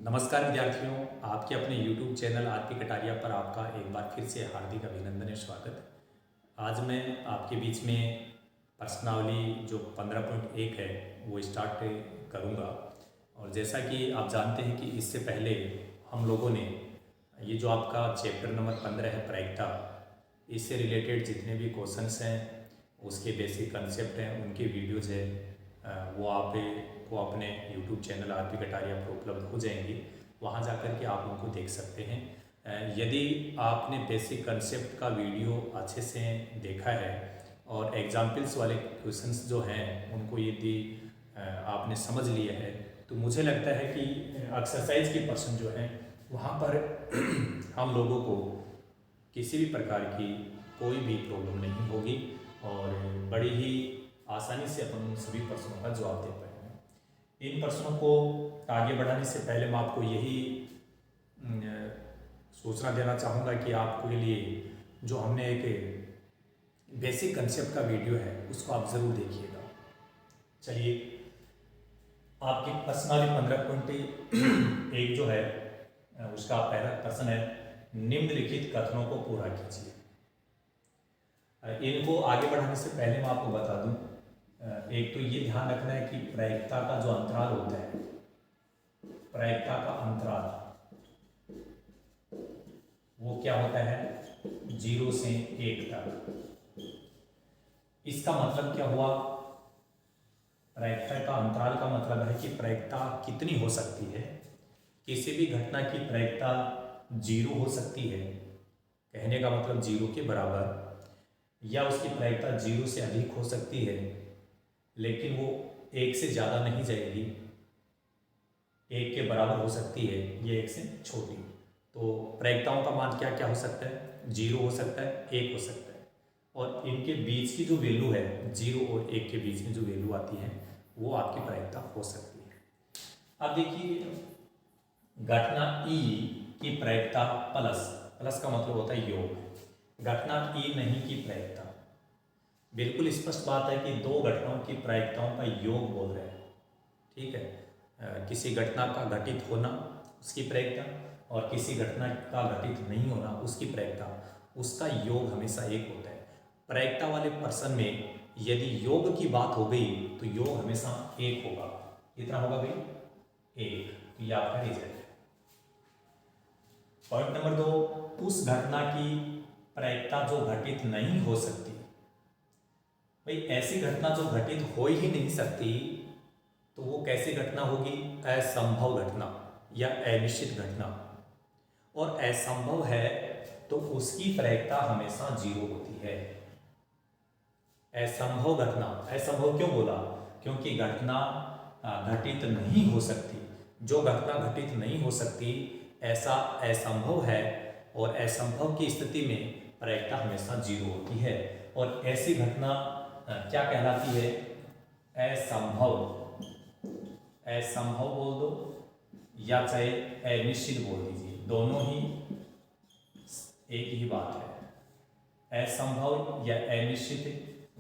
नमस्कार विद्यार्थियों, आपके अपने YouTube चैनल आरपी कटारिया पर आपका एक बार फिर से हार्दिक अभिनंदन है, स्वागत। आज मैं आपके बीच में प्रश्नावली जो 15.1 है वो स्टार्ट करूंगा। और जैसा कि आप जानते हैं कि इससे पहले हम लोगों ने ये जो आपका चैप्टर नंबर 15 है प्रायिकता, इससे रिलेटेड जितने भी क्वेश्चंस हैं, उसके बेसिक कंसेप्ट हैं, उनके वीडियोज़ है वो आपको अपने YouTube चैनल आरपी कटारिया पर उपलब्ध हो जाएंगे। वहाँ जाकर के आप उनको देख सकते हैं। यदि आपने बेसिक कंसेप्ट का वीडियो अच्छे से देखा है और एग्जाम्पल्स वाले क्वेश्चंस जो हैं उनको यदि आपने समझ लिया है, तो मुझे लगता है कि एक्सरसाइज के पर्सन जो हैं वहाँ पर हम लोगों को किसी भी प्रकार की कोई भी प्रॉब्लम नहीं होगी और बड़ी ही आसानी से अपन उन सभी प्रश्नों का जवाब दे पाएंगे। इन प्रश्नों को आगे बढ़ाने से पहले मैं आपको यही सूचना देना चाहूँगा कि आपके लिए जो हमने एक बेसिक कंसेप्ट का वीडियो है उसको आप ज़रूर देखिएगा। चलिए, आपकी पर्सनली 15.1 जो है उसका पहला प्रश्न है, निम्नलिखित कथनों को पूरा कीजिए। इनको आगे बढ़ाने से पहले मैं आपको बता दूं, एक तो ये ध्यान रखना है कि प्रायिकता का जो अंतराल होता है, प्रायिकता का अंतराल वो क्या होता है, 0 से 1 तक। इसका मतलब क्या हुआ? प्रायिकता का अंतराल का मतलब है कि प्रायिकता कितनी हो सकती है। किसी भी घटना की प्रायिकता 0 हो सकती है, कहने का मतलब 0 के बराबर, या उसकी प्रायिकता 0 से अधिक हो सकती है, लेकिन वो 1 से ज़्यादा नहीं जाएगी, 1 के बराबर हो सकती है, ये 1 से छोटी। तो प्रायिकताओं का मान क्या क्या हो सकता है? 0 हो सकता है, 1 हो सकता है, और इनके बीच की जो वैल्यू है, 0 और 1 के बीच में जो वैल्यू आती है वो आपकी प्रायिकता हो सकती है। अब देखिए, घटना ई की प्रायिकता प्लस का मतलब होता है योग। घटना ई नहीं की प्रायिकता, बिल्कुल स्पष्ट बात है कि दो घटनाओं की प्रायिकताओं का योग बोल रहे हैं, ठीक है। किसी घटना का घटित होना उसकी प्रायिकता और किसी घटना का घटित नहीं होना उसकी प्रायिकता, उसका योग हमेशा एक होता है। प्रायिकता वाले पर्सन में यदि योग की बात हो गई तो योग हमेशा एक होगा। कितना होगा भाई? एक। तो ये आपका रिजल्ट है। पॉइंट नंबर 2, उस घटना की प्रायिकता जो घटित नहीं हो सकती। भाई, ऐसी घटना जो घटित हो ही नहीं सकती तो वो कैसी घटना होगी? असंभव घटना या अनिश्चित घटना। और असंभव है तो उसकी प्रायिकता हमेशा 0 होती है। असंभव घटना, असंभव क्यों बोला? क्योंकि घटना घटित नहीं हो सकती। जो घटना घटित नहीं हो सकती ऐसा असंभव है, और असंभव की स्थिति में प्रायिकता हमेशा 0 होती है। और ऐसी घटना क्या कहलाती है? असंभव। असंभव बोल दो या चाहे अनिश्चित बोल दीजिए, दोनों ही एक ही बात है। असंभव या अनिश्चित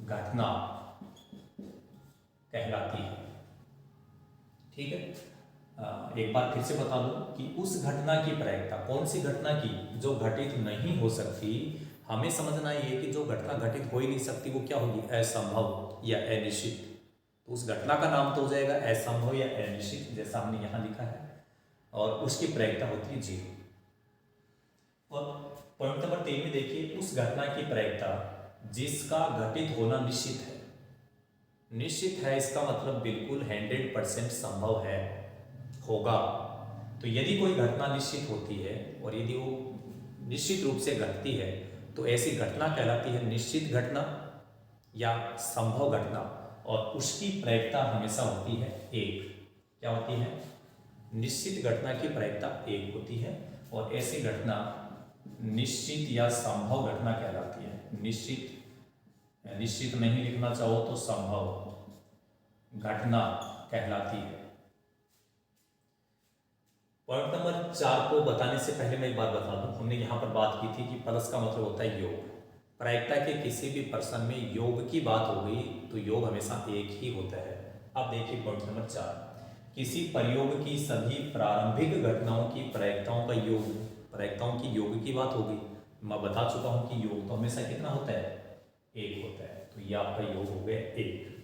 घटना कहलाती है, ठीक है। एक बार फिर से बता दूं कि उस घटना की प्रायिकता, कौन सी घटना की? जो घटित नहीं हो सकती। हमें समझना ये कि जो घटना घटित हो ही नहीं सकती वो क्या होगी? असंभव या अनिश्चित। तो उस घटना का नाम तो हो जाएगा असंभव या अनिश्चित, जैसा हमने यहाँ लिखा है, और उसकी प्रायिकता होती है 0। और पॉइंट नंबर 3 में देखिए, उस घटना की प्रायिकता जिसका घटित होना निश्चित है। निश्चित है इसका मतलब बिल्कुल 100% संभव है, होगा। तो यदि कोई घटना निश्चित होती है और यदि वो निश्चित रूप से घटती है तो ऐसी घटना कहलाती है निश्चित घटना या संभव घटना, और उसकी प्रायिकता हमेशा होती है 1। क्या होती है? निश्चित घटना की प्रायिकता 1 होती है, और ऐसी घटना निश्चित या संभव घटना कहलाती है। निश्चित नहीं लिखना चाहो तो संभव घटना कहलाती है। पॉइंट नंबर 4 को बताने से पहले मैं एक बात बता दूं, हमने यहाँ पर बात की थी कि प्लस का मतलब होता है योग। प्रायिकता के किसी भी पर्सन में योग की बात हो गई तो योग हमेशा 1 ही होता है। अब देखिए पॉइंट नंबर 4 किसी प्रयोग की सभी प्रारंभिक घटनाओं की प्रायिकताओं का योग, प्रायिकताओं की योग की बात होगी। मैं बता चुका हूं कि योग तो हमेशा कितना होता है, एक होता है, तो ये आपका योग हो गया एक।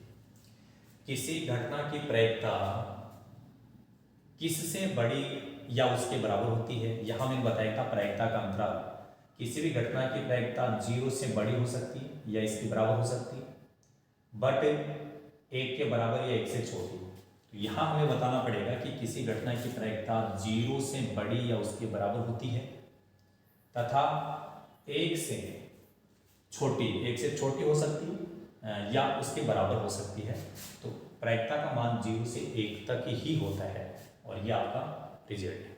किसी घटना की प्रायिकता किससे बड़ी या उसके बराबर होती है, यहां मैंने बताया था प्रायिकता का अंतराल, किसी भी घटना की प्रायिकता 0 से बड़ी हो सकती है या इसके बराबर हो सकती है, बट 1 के बराबर या 1 से छोटी। तो यहाँ हमें बताना पड़ेगा कि किसी घटना की प्रायिकता 0 से बड़ी या उसके बराबर होती है तथा 1 से छोटी, 1 से छोटी हो सकती है या उसके बराबर हो सकती है। तो प्रायिकता का मान 0 से 1 तक ही होता है और ये आपका रिजल्ट है।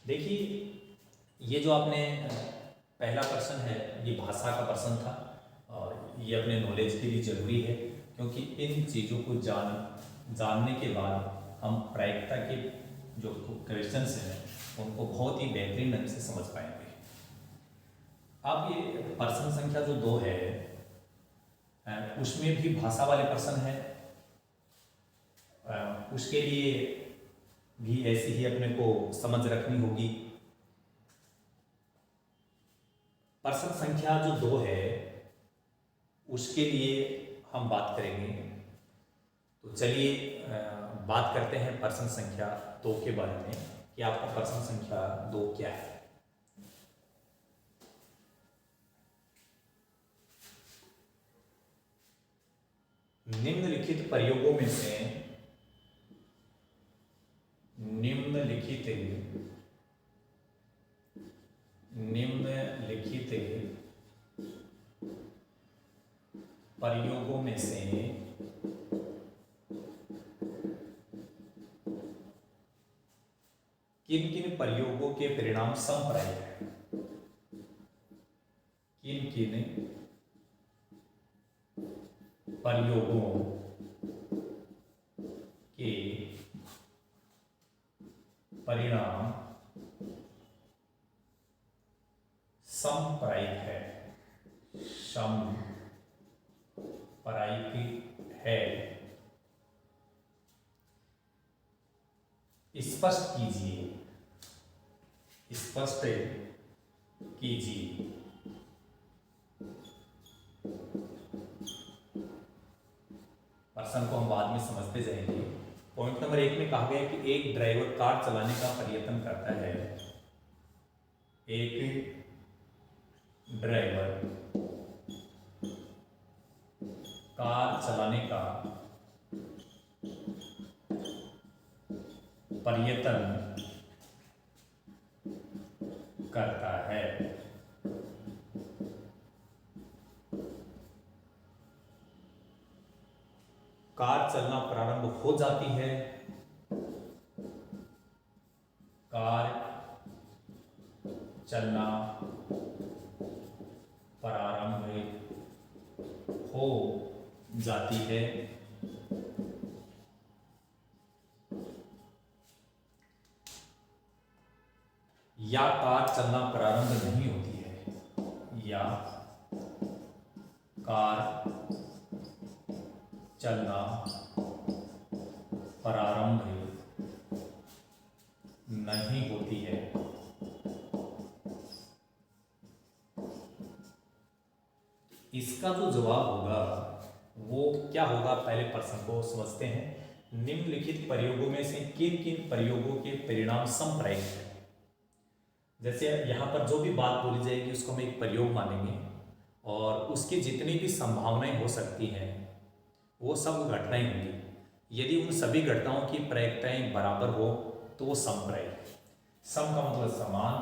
देखिए ये जो आपने पहला प्रश्न है ये भाषा का प्रश्न था और ये अपने नॉलेज के लिए ज़रूरी है, क्योंकि इन चीज़ों को जानने के बाद हम प्रायिकता के जो क्वेश्चंस हैं उनको बहुत ही बेहतरीन ढंग से समझ पाएंगे। अब ये प्रश्न संख्या जो 2 है उसमें भी भाषा वाले प्रश्न है, उसके लिए भी ऐसी ही अपने को समझ रखनी होगी। प्रश्न संख्या जो 2 है उसके लिए हम बात करेंगे। तो चलिए बात करते हैं प्रश्न संख्या 2 के बारे में कि आपका प्रश्न संख्या 2 क्या है। निम्नलिखित प्रयोगों में से निम्नलिखित प्रयोगों में से किन किन प्रयोगों के परिणाम समप्रायिक हैं, किन किन प्रयोगों के परिणाम समप्रायिक है, समप्रायिक है। स्पष्ट कीजिए, स्पष्ट कीजिए। प्रश्न को हम बाद में समझते जाएंगे। पॉइंट नंबर 1 में कहा गया कि एक ड्राइवर कार चलाने का प्रयत्न करता है। एक ड्राइवर कार चलाने का प्रयत्न करता है। कार चलना प्रारंभ हो जाती है। कार चलना प्रारंभ हो जाती है। या कार चलना प्रारंभ नहीं होती है, या कार चलना प्रारंभ नहीं होती है। इसका जो जवाब होगा वो क्या होगा, पहले प्रश्न को समझते हैं। निम्नलिखित प्रयोगों में से किन किन प्रयोगों के परिणाम समप्रायिक हैं। जैसे यहाँ पर जो भी बात बोली जाएगी उसको हम एक प्रयोग मानेंगे और उसकी जितनी भी संभावनाएं हो सकती हैं वो सब घटनाएं होंगी। यदि उन सभी घटनाओं की प्रायिकताएं बराबर हो तो वो समप्रायिक। सम का मतलब समान,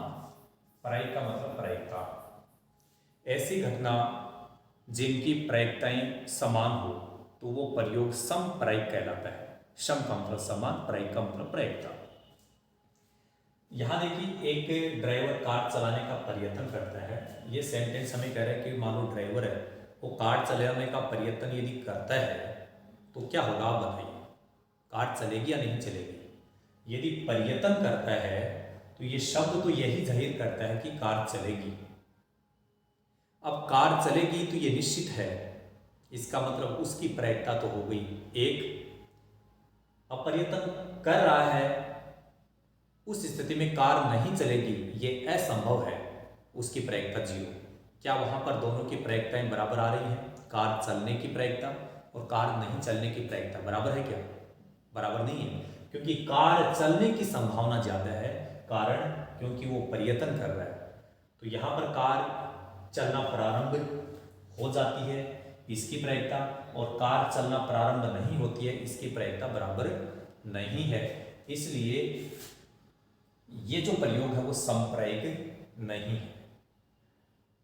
प्रायिक का मतलब प्रायिकता। ऐसी घटना जिनकी प्रायिकताएं समान हो तो वो प्रयोग समप्रायिक कहलाता है। सम का मतलब समान, प्रायिक का मतलब प्रायिकता। यहाँ देखिए एक ड्राइवर कार चलाने का प्रयत्न करता है। ये सेंटेंस हमें कह रहा है कि मान लो ड्राइवर है वो कार चलाने का प्रयत्न यदि करता है तो क्या होगा आप बताइए, कार चलेगी या नहीं चलेगी। यदि प्रयत्न करता है तो ये शब्द तो यही जाहिर करता है कि कार चलेगी। अब कार चलेगी तो ये निश्चित है, इसका मतलब उसकी प्रायिकता तो हो गई 1। अब पर्यटन कर रहा है, उस स्थिति में कार नहीं चलेगी, ये असंभव है, उसकी प्रायिकता 0। क्या वहां पर दोनों की प्रायिकताएं बराबर आ रही हैं? कार चलने की प्रायिकता और कार नहीं चलने की प्रायिकता बराबर है क्या? बराबर नहीं है, क्योंकि कार चलने की संभावना ज़्यादा है, कारण क्योंकि वो पर्यटन कर रहा है। तो यहाँ पर कार चलना प्रारंभ हो जाती है, इसकी प्रायिकता, और कार चलना प्रारंभ नहीं होती है, इसकी प्रायिकता बराबर नहीं है। इसलिए ये जो प्रयोग है वो समप्रायिक नहीं है।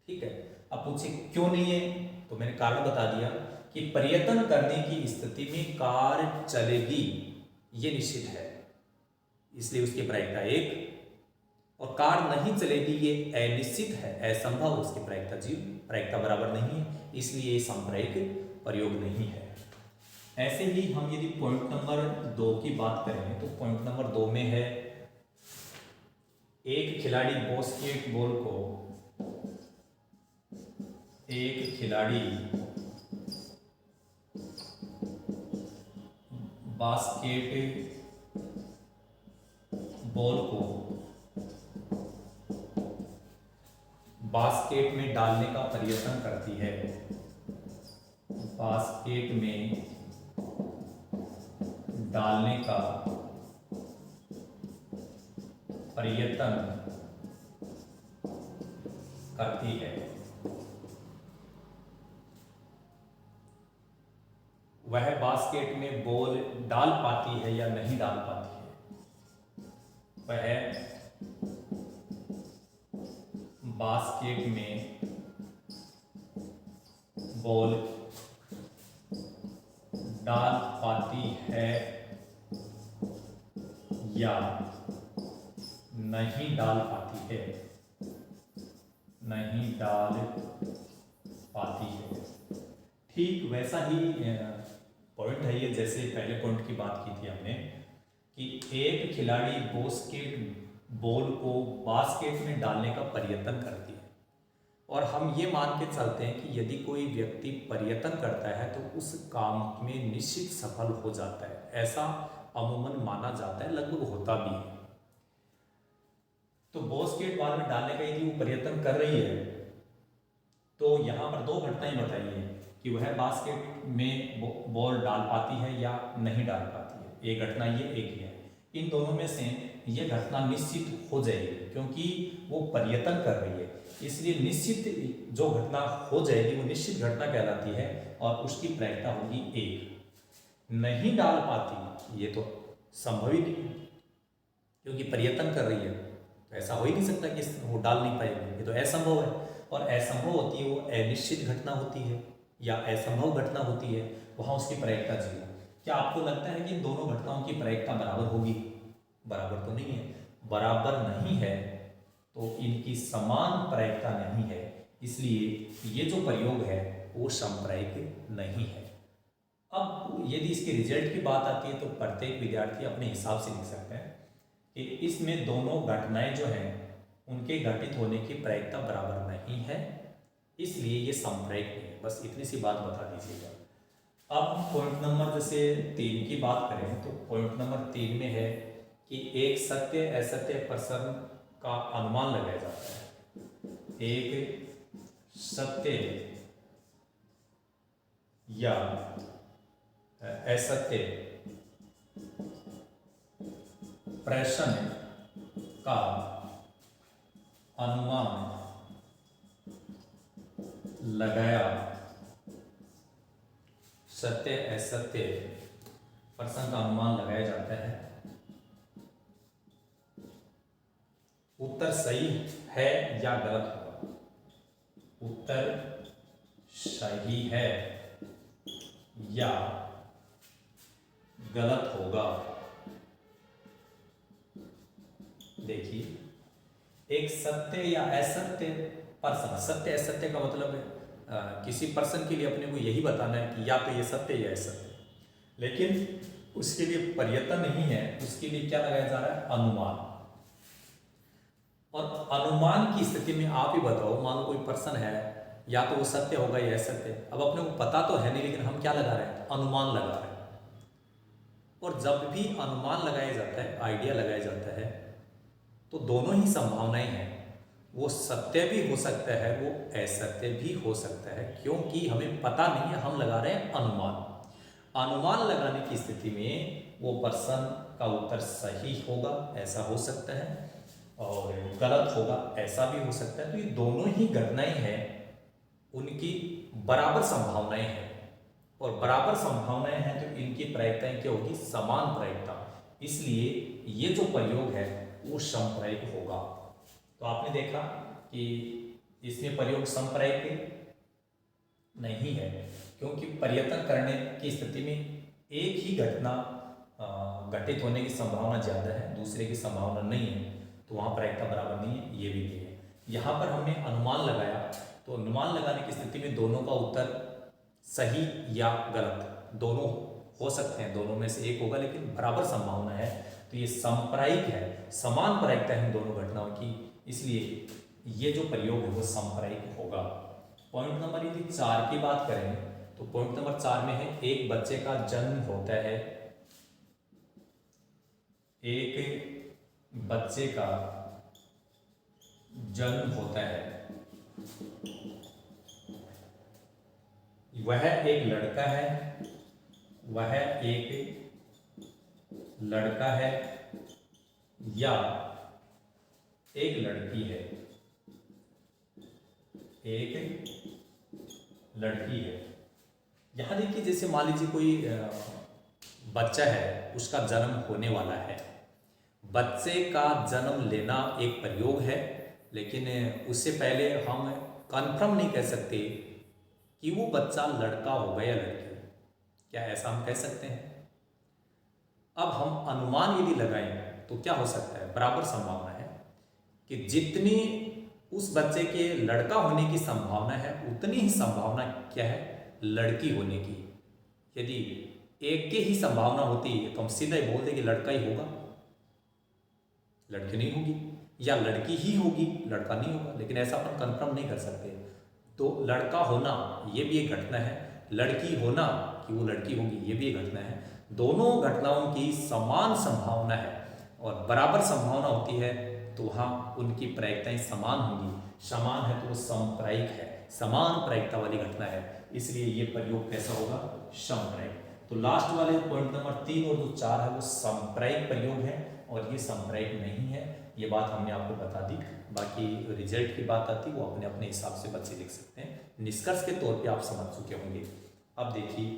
ठीक है, अब पूछे क्यों नहीं है, तो मैंने कारण बता दिया कि पर्यटन करने की स्थिति में कार चलेगी, ये निश्चित है, इसलिए उसकी प्रायिकता 1, और कार नहीं चलेगी ये अनिश्चित है, असंभव, उसकी प्रायिकता 0, प्रायिकता बराबर नहीं है, इसलिए ये समप्रायिक प्रयोग नहीं है। ऐसे ही हम यदि पॉइंट नंबर 2 की बात करें तो पॉइंट नंबर 2 में है, एक खिलाड़ी बास्केटबॉल को बास्केट में डालने का प्रयत्न करती है, बास्केट में डालने का प्रयत्न करती है, वह बास्केट में बॉल डाल पाती है या नहीं डाल पाती है? वह बास्केट में बॉल डाल पाती है या नहीं डाल पाती है? नहीं डाल पाती है। ठीक वैसा ही पॉइंट है ये, जैसे पहले पॉइंट की बात की थी हमने कि एक खिलाड़ी बॉल को बास्केट में डालने का प्रयत्न करती है, और हम ये मान के चलते हैं कि यदि कोई व्यक्ति प्रयत्न करता है तो उस काम में निश्चित सफल हो जाता है, ऐसा अमूमन माना जाता है, लगभग होता भी है। तो बास्केटबॉल में डालने का यदि वो प्रयत्न कर रही है तो यहाँ पर 2 घटनाएं बताई है कि वह बास्केट में बॉल डाल पाती है या नहीं डाल पाती है। एक घटना ये, एक ये है। इन दोनों में से ये घटना निश्चित हो जाएगी, क्योंकि वो प्रयत्न कर रही है, इसलिए निश्चित जो घटना हो जाएगी वो निश्चित घटना कहलाती है, और उसकी प्रायिकता होगी 1। नहीं डाल पाती, ये तो संभव ही नहीं है, क्योंकि प्रयत्न कर रही है, तो ऐसा हो ही नहीं सकता कि वो डाल नहीं पाएगी, ये तो असंभव है। और असंभव होती है वो अनिश्चित घटना होती है या असंभव घटना होती है, वहाँ उसकी प्रायिकता 0। क्या आपको लगता है कि इन दोनों घटनाओं की प्रायिकता बराबर होगी? बराबर तो नहीं है। बराबर नहीं है तो इनकी समान प्रायिकता नहीं है, इसलिए ये जो प्रयोग है वो समप्रायिक नहीं है। अब यदि इसके रिजल्ट की बात आती है तो प्रत्येक विद्यार्थी अपने हिसाब से लिख सकते हैं कि इसमें दोनों घटनाएं जो हैं उनके घटित होने की प्रायिकता बराबर नहीं है, इसलिए ये समप्रायिक नहीं है। बस इतनी सी बात बता दीजिएगा। अब पॉइंट नंबर जैसे 3 की बात करें तो पॉइंट नंबर 3 में है कि एक सत्य असत्य प्रसंग का अनुमान लगाया जाता है। एक सत्य या असत्य प्रश्न का अनुमान लगाया, सत्य असत्य प्रश्न का अनुमान लगाया जाता है। उत्तर सही है या गलत होगा? उत्तर सही है या गलत होगा? देखिए, एक सत्य या असत्य प्रश्न, सत्य असत्य का मतलब है किसी पर्सन के लिए अपने को यही बताना है कि या तो ये सत्य या असत्य, लेकिन उसके लिए प्रयत्न नहीं है, उसके लिए क्या लगाया जा रहा है? अनुमान। और अनुमान की स्थिति में आप ही बताओ, मान लो कोई पर्सन है, या तो वो सत्य होगा या असत्य। अब अपने को पता तो है नहीं, लेकिन हम क्या लगा रहे हैं? अनुमान लगा रहे हैं। और जब भी अनुमान लगाया जाता है, आइडिया लगाया जाता है, तो दोनों ही संभावनाएं हैं। वो सत्य भी हो सकता है, वो असत्य भी हो सकता है, क्योंकि हमें पता नहीं है, हम लगा रहे हैं अनुमान। अनुमान लगाने की स्थिति में वो पर्सन का उत्तर सही होगा, ऐसा हो सकता है, और गलत होगा, ऐसा भी हो सकता है। तो ये दोनों ही घटनाएं हैं, उनकी बराबर संभावनाएं हैं, और बराबर संभावनाएं हैं तो इनकी प्रायिकताएं क्या होगी? समान प्रायिकता। इसलिए ये जो प्रयोग है वो समप्रायिक होगा। तो आपने देखा कि इसमें प्रयोग समप्रायिक नहीं है, क्योंकि प्रयत्न करने की स्थिति में एक ही घटना घटित होने की संभावना ज़्यादा है, दूसरे की संभावना नहीं है, तो वहाँ प्रायिकता बराबर नहीं है, ये भी नहीं है। यहाँ पर हमने अनुमान लगाया, तो अनुमान लगाने की स्थिति में दोनों का उत्तर सही या गलत दोनों हो सकते हैं, दोनों में से एक होगा, लेकिन बराबर संभावना है, तो ये समप्रायिक है, समान प्रायिकता है इन दोनों घटनाओं की, इसलिए ये जो प्रयोग है वो समप्रायिक होगा। पॉइंट नंबर यदि 4 की बात करें, तो पॉइंट नंबर 4 में है एक बच्चे का जन्म होता है, एक बच्चे का जन्म होता है, वह एक लड़का है, वह एक लड़का है या एक लड़की है, एक लड़की है। यहां देखिए, जैसे मान लीजिए कोई बच्चा है, उसका जन्म होने वाला है। बच्चे का जन्म लेना एक प्रयोग है, लेकिन उससे पहले हम कंफर्म नहीं कह सकते कि वो बच्चा लड़का होगा या लड़की। क्या ऐसा हम कह सकते हैं? अब हम अनुमान यदि लगाएं तो क्या हो सकता है? बराबर संभावना है कि जितनी उस बच्चे के लड़का होने की संभावना है, उतनी ही संभावना क्या है? लड़की होने की। यदि एक की ही संभावना होती है तो हम सीधा ही बोल दें कि लड़का ही होगा, लड़की नहीं होगी, या लड़की ही होगी, लड़का नहीं होगा, लेकिन ऐसा अपन कंफर्म नहीं कर सकते। तो लड़का होना ये भी एक घटना है, लड़की होना कि वो लड़की होगी ये भी एक घटना है। दोनों घटनाओं की समान संभावना है और बराबर संभावना होती है, तो वहाँ उनकी प्रायिकताएं समान होंगी। समान है तो वो समप्रायिक है, समान प्रायिकता वाली घटना है, इसलिए ये प्रयोग कैसा होगा? समप्रायिक। तो लास्ट वाले पॉइंट नंबर 3 और जो 4 है वो समप्रायिक प्रयोग है, और ये समप्रायिक नहीं है, ये बात हमने आपको बता दी। बाकी रिजल्ट की बात आती वो अपने अपने हिसाब से बच्चे लिख सकते हैं, निष्कर्ष के तौर पे आप समझ चुके होंगे। अब देखिए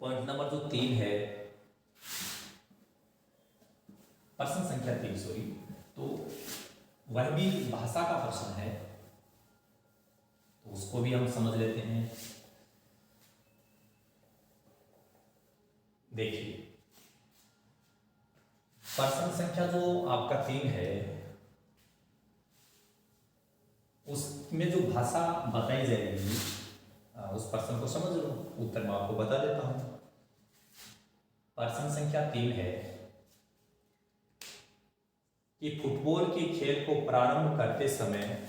पॉइंट नंबर जो 3 है, प्रश्न संख्या 3 सॉरी, तो वह भी भाषा का प्रश्न है, तो उसको भी हम समझ लेते हैं। देखिए प्रश्न संख्या जो आपका 3 है, उसमें जो भाषा बताई जाएगी उस प्रश्न को समझ लो, उत्तर मैं आपको बता देता हूं। प्रश्न संख्या 3 है कि फुटबॉल के खेल को प्रारंभ करते समय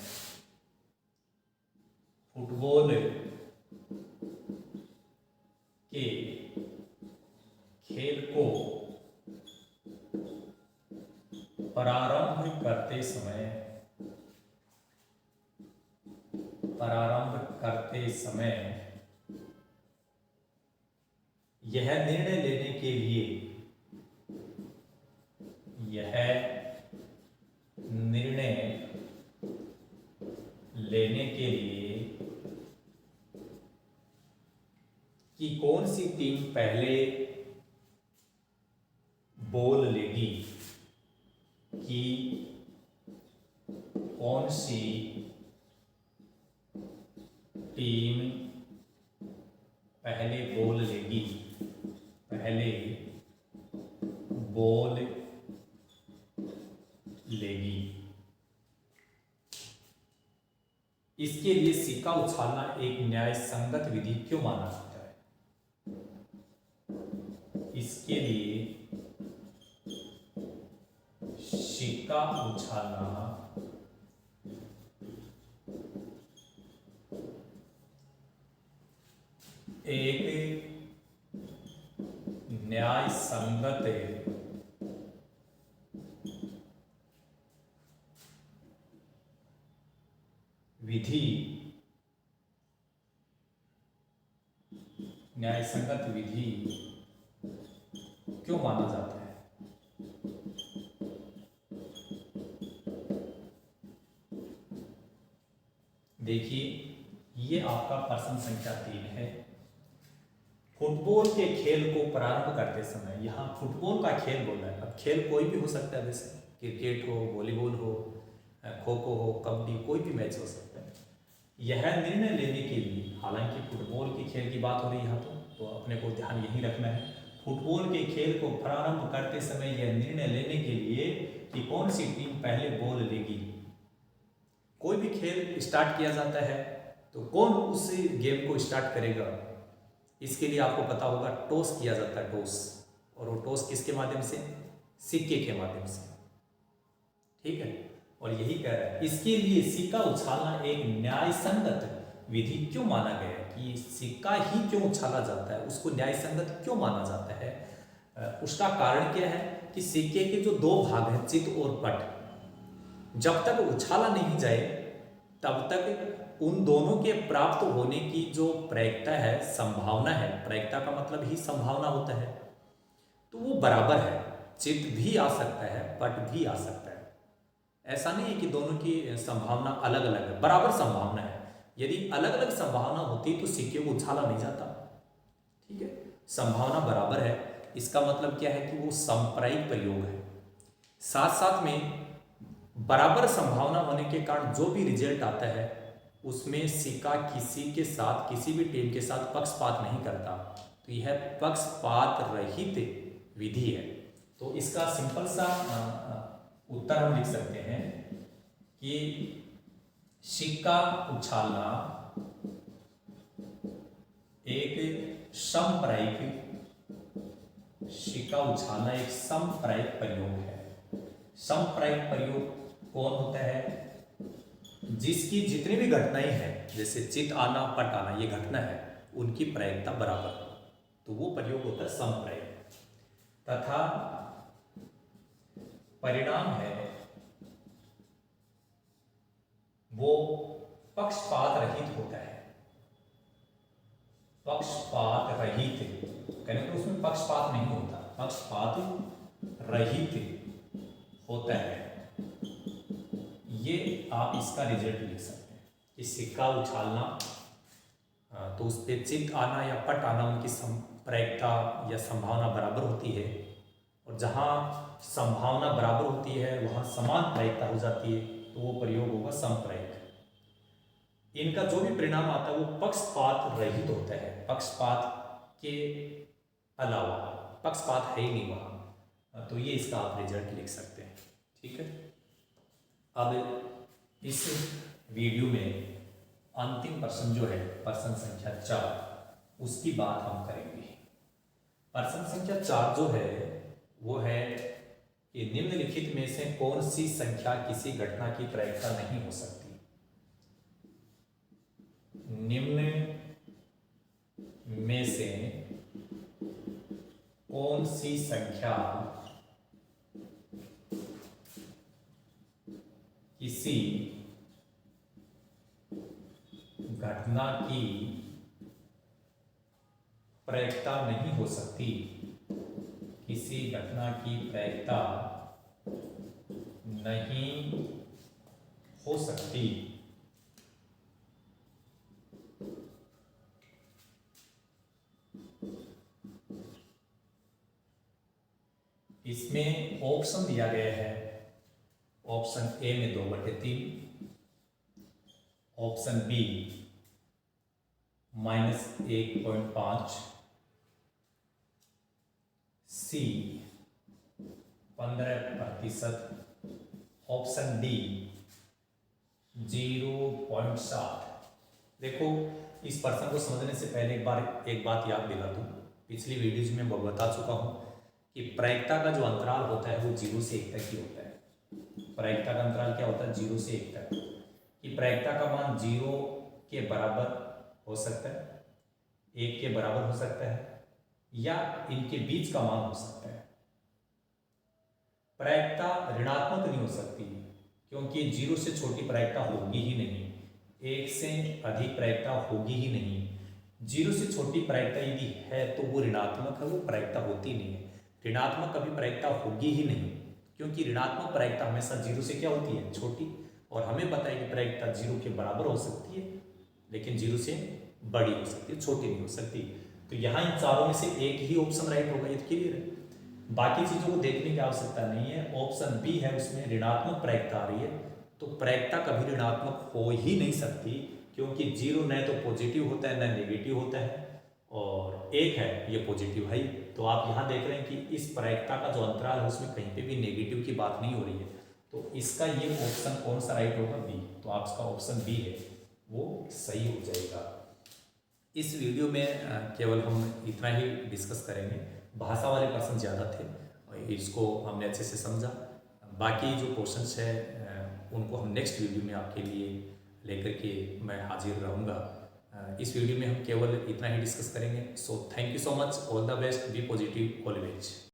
फुटबॉल के खेल को प्रारंभ करते समय यह निर्णय लेने के लिए कि कौन सी टीम पहले बॉल लेगी, कि कौन सी टीम पहले बॉल लेगी, इसके लिए सिक्का उछालना एक न्याय संगत विधि क्यों माना जाता है? इसके लिए सिक्का उछालना एक न्याय संगत संगत विधि, न्याय संगत विधि क्यों माना जाता है? देखिए, ये आपका प्रश्न संख्या 3 है। फुटबॉल के खेल को प्रारंभ करते समय, यहाँ फुटबॉल का खेल बोल रहा है। अब खेल कोई भी हो सकता है, वैसे क्रिकेट हो, वॉलीबॉल हो, खो खो हो, कबड्डी, कोई भी मैच हो सकता है। यह निर्णय लेने के लिए, हालांकि फुटबॉल के खेल की बात हो रही है यहाँ तो अपने को ध्यान यही रखना है। फुटबॉल के खेल को प्रारंभ करते समय यह निर्णय लेने के लिए कि कौन सी टीम पहले बॉल लेगी। कोई भी खेल स्टार्ट किया जाता है तो कौन उस गेम को स्टार्ट करेगा, इसके लिए आपको पता होगा टॉस किया जाता है, टॉस। और वो टॉस किसके माध्यम से? सिक्के के माध्यम से, ठीक है। और यही कह रहा है, इसके लिए सिक्का उछालना एक न्याय संगत विधि क्यों माना गया है, कि सिक्का ही क्यों उछाला जाता है, उसको न्याय संगत क्यों माना जाता है। उसका कारण क्या है कि सिक्के के जो दो भाग हैं, चित और पट, जब तक उछाला नहीं जाए तब तक उन दोनों के प्राप्त होने की जो प्रायिकता है, संभावना है, प्रायिकता का मतलब ही संभावना होता है, तो वो बराबर है। चित भी आ सकता है, पट भी आ सकता है। ऐसा नहीं है कि दोनों की संभावना अलग अलग है, बराबर संभावना है। यदि अलग अलग संभावना होती तो सिक्के को उछाला नहीं जाता, ठीक है। संभावना बराबर है, इसका मतलब क्या है कि वो सांप्रायिक प्रयोग है। साथ साथ में बराबर संभावना होने के कारण जो भी रिजल्ट आता है उसमें सिक्का किसी के साथ, किसी भी टीम के साथ पक्षपात नहीं करता, तो यह पक्षपात रहित विधि है। तो इसका सिंपल सा उत्तर हम लिख सकते हैं कि सिक्का उछालना एक सांप्रायिक, सिक्का उछालना एक सांप्रायिक प्रयोग है। सांप्रायिक प्रयोग कौन होता है? जिसकी जितनी भी घटनाएं हैं, जैसे चित आना, पट आना, ये घटना है, उनकी प्रायिकता बराबर हो, तो वो प्रयोग होता है सांप्रायिक। तथा परिणाम है वो पक्षपात रहित होता है। पक्षपात रहित कहने तो उसमें पक्षपात नहीं होता, पक्षपात रहित होता है। ये आप इसका रिजल्ट लिख सकते हैं कि सिक्का उछालना, तो उस पर चित आना या पट आना, उनकी प्रायिकता या संभावना बराबर होती है। और जहाँ संभावना बराबर होती है वहाँ समान प्रायिकता हो जाती है, तो वो प्रयोग होगा सांप्रायिक। इनका जो भी परिणाम आता है वो पक्षपात रहित होता है, पक्षपात के अलावा, पक्षपात है ही नहीं वहाँ, तो ये इसका आप रिजल्ट लिख सकते हैं, ठीक है। अब इस वीडियो में अंतिम प्रश्न जो है, प्रश्न संख्या 4, उसकी बात हम करेंगे। प्रश्न संख्या 4 जो है वो है कि निम्नलिखित में से कौन सी संख्या किसी घटना की प्रायिकता नहीं हो सकती। निम्न में से कौन सी संख्या किसी घटना की प्रायिकता नहीं हो सकती, किसी घटना की प्रायिकता नहीं हो सकती। इसमें ऑप्शन दिया गया है, ऑप्शन ए में 2/3, ऑप्शन बी -1.5, सी 15%, ऑप्शन डी 0.7। देखो, इस प्रश्न को समझने से पहले एक बात याद दिला दूं। पिछली वीडियोज में मैं बता चुका हूं कि प्रायिकता का जो अंतराल होता है वो 0 से 1 तक ही होता है। प्रायिकता का अंतराल क्या होता है? 0 से 1 तक। कि प्रायिकता का मान 0 के बराबर हो सकता है, 1 के बराबर हो सकता है, या इनके बीच का मान हो सकता है। प्रायिकता ऋणात्मक नहीं हो सकती, क्योंकि 0 से छोटी प्रायिकता होगी ही नहीं, 1 से अधिक प्रायिकता होगी ही नहीं। 0 से छोटी प्रायिकता यदि है तो वो ऋणात्मक है, वो प्रायिकता होती नहीं है। ऋणात्मक कभी प्रायिकता होगी ही नहीं, क्योंकि ऋणात्मक प्रायिकता हमेशा 0 से क्या होती है, छोटी। और हमें पता है कि प्रायिकता 0 के बराबर हो सकती है, लेकिन 0 से बड़ी हो सकती है, छोटी नहीं हो सकती। तो यहाँ इन चारों में से एक ही ऑप्शन राइट होगा, ये क्लियर है। बाकी चीज़ों को देखने की आवश्यकता नहीं है। ऑप्शन बी है, उसमें ऋणात्मक प्रायिकता आ रही है, तो प्रायिकता कभी ऋणात्मक हो ही नहीं सकती, क्योंकि 0 न तो पॉजिटिव होता है न नेगेटिव होता है, और 1 है ये पॉजिटिव है। तो आप यहाँ देख रहे हैं कि इस प्रायिकता का जो अंतराल है उसमें कहीं पे भी नेगेटिव की बात नहीं हो रही है, तो इसका ये ऑप्शन कौन सा राइट होगा, बी। तो आपका ऑप्शन बी है वो सही हो जाएगा। इस वीडियो में केवल हम इतना ही डिस्कस करेंगे, भाषा वाले प्रश्न ज़्यादा थे और इसको हमने अच्छे से समझा। बाकी जो क्वेश्चंस है उनको हम नेक्स्ट वीडियो में आपके लिए लेकर के मैं हाजिर रहूँगा। इस वीडियो में हम केवल इतना ही डिस्कस करेंगे। So thank you so much, all the best, be positive always.